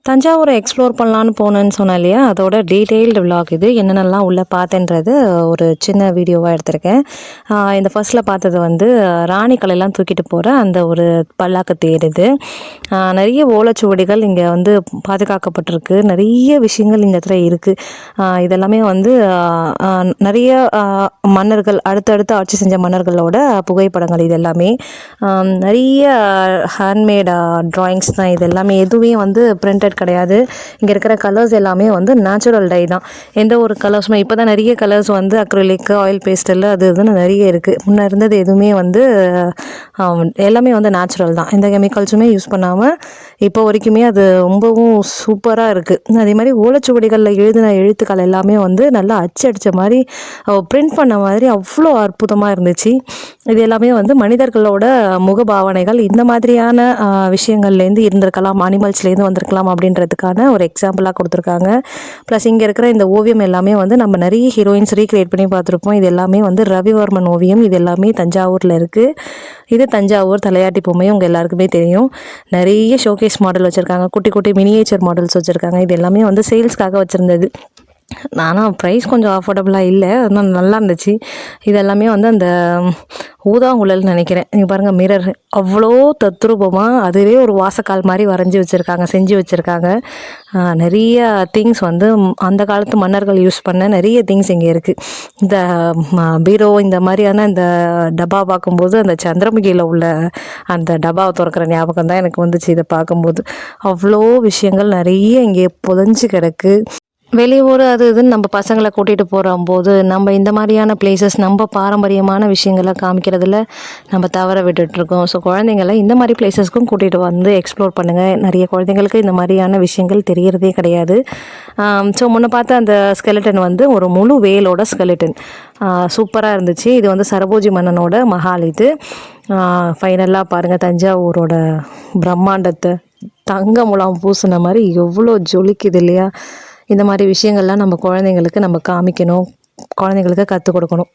தஞ்சாவூரை எக்ஸ்ப்ளோர் பண்ணலான்னு போனேன்னு சொன்னேன் இல்லையா, அதோட டீட்டெயில்டு விலாக் இது. என்னென்னலாம் உள்ளே பார்த்தேன்றது ஒரு சின்ன வீடியோவாக எடுத்திருக்கேன். இந்த ஃபர்ஸ்ட்டில் பார்த்தது வந்து ராணிக்கலையெல்லாம் தூக்கிட்டு போகிற அந்த ஒரு பல்லாக்கு தேர் இது. நிறைய ஓலைச்சுவடிகள் இங்கே வந்து பாதுகாக்கப்பட்டிருக்கு. நிறைய விஷயங்கள் இந்த இடத்துல இருக்குது. இதெல்லாமே வந்து நிறைய மன்னர்கள், அடுத்தடுத்து ஆட்சி செஞ்ச மன்னர்களோட புகைப்படங்கள் இது எல்லாமே. நிறைய ஹேண்ட்மேட் ட்ராயிங்ஸ் தான் இது எல்லாமே. எதுவுமே வந்து பிரிண்டட் கிடையாது. இங்கே இருக்கிற கலர்ஸ் எல்லாமே வந்து நேச்சுரல் டை தான். எந்த ஒரு கலர்ஸுமே இப்போ தான் நிறைய கலர்ஸ் வந்து அக்ரிலிக், ஆயில் பேஸ்டல் அது இதுன்னு நிறைய இருக்குது. முன்னே இருந்தது எதுவுமே வந்து எல்லாமே வந்து நேச்சுரல் தான். எந்த கெமிக்கல்ஸுமே யூஸ் பண்ணாமல் இப்போ வரைக்குமே அது ரொம்பவும் சூப்பராக இருக்குது. அதே மாதிரி ஓலைச்சுவடிகளில் எழுதின எழுத்துக்கள் எல்லாமே வந்து நல்லா அச்சடித்த மாதிரி, பிரிண்ட் பண்ண மாதிரி அவ்வளோ அற்புதமாக இருந்துச்சு. இது எல்லாமே வந்து மனிதர்களோட முகபாவனைகள் இந்த மாதிரியான விஷயங்கள்லேருந்து இருந்திருக்கலாம், அனிமல்ஸ்லேருந்து வந்திருக்கலாம் அப்படின்றதுக்கான ஒரு எக்ஸாம்பிளாக கொடுத்துருக்காங்க. ப்ளஸ் இங்கே இருக்கிற இந்த ஓவியம் எல்லாமே வந்து நம்ம நிறைய ஹீரோயின்ஸ் ரீக்ரியேட் பண்ணி பார்த்துருப்போம். இது எல்லாமே வந்து ரவிவர்மன் ஓவியம். இது எல்லாமே தஞ்சாவூரில் இருக்குது. இது தஞ்சாவூர் தலையாட்டி பொம்மை உங்கள் எல்லாருக்குமே தெரியும். நிறைய ஷோகேஸ் மாடல் வச்சுருக்காங்க, குட்டி குட்டி மினியேச்சர் மாடல்ஸ் வச்சுருக்காங்க. இது எல்லாமே வந்து சேல்ஸ்க்காக வச்சுருந்தது. ஆனால் ப்ரைஸ் கொஞ்சம் அஃபோர்டபுளாக இல்லை, அதனால் நல்லா இருந்துச்சு. இதெல்லாமே வந்து அந்த ஊதாங்குழல்னு நினைக்கிறேன். நீங்கள் பாருங்கள், மிரர் அவ்வளோ தத்ரூபமாக அதுவே ஒரு வாசக்கால் மாதிரி வரைஞ்சி வச்சுருக்காங்க, செஞ்சு வச்சுருக்காங்க. நிறைய திங்ஸ் வந்து அந்த காலத்து மன்னர்கள் யூஸ் பண்ண நிறைய திங்ஸ் இங்கே இருக்குது. இந்த பீரோ இந்த மாதிரியான இந்த டப்பா பார்க்கும்போது அந்த சந்திரமுகியில் உள்ள அந்த டப்பாவை திறக்கிற ஞாபகம் தான் எனக்கு வந்துச்சு. இதை பார்க்கும்போது அவ்வளோ விஷயங்கள் நிறைய இங்கே புதைஞ்சு கிடக்கு. வெளியூர் அது இதுன்னு நம்ம பசங்களை கூட்டிகிட்டு போகும்போது நம்ம இந்த மாதிரியான பிளேசஸ், நம்ம பாரம்பரியமான விஷயங்களை காமிக்கிறதுல நம்ம தவற விட்டுட்ருக்கோம். ஸோ குழந்தைங்கள இந்த மாதிரி பிளேசஸ்க்கும் கூட்டிகிட்டு வந்து எக்ஸ்ப்ளோர் பண்ணுங்கள். நிறைய குழந்தைங்களுக்கு இந்த மாதிரியான விஷயங்கள் தெரியறதே கிடையாது. ஸோ முன்ன பார்த்த அந்த ஸ்கெலட்டன் வந்து ஒரு முழு வேலோட ஸ்கெலட்டன் சூப்பராக இருந்துச்சு. இது வந்து சரபோஜி மன்னனோட மஹால் இது. ஃபைனலாக பாருங்கள், தஞ்சாவூரோட பிரம்மாண்டத்தை தங்க முலாம் பூசின மாதிரி எவ்வளோ ஜொலிக்குது இல்லையா. இந்த மாதிரி விஷயங்கள்லாம் நம்ம குழந்தைங்களுக்கு நம்ம காமிக்கணும், குழந்தைங்களுக்கு கற்றுக் கொடுக்கணும்.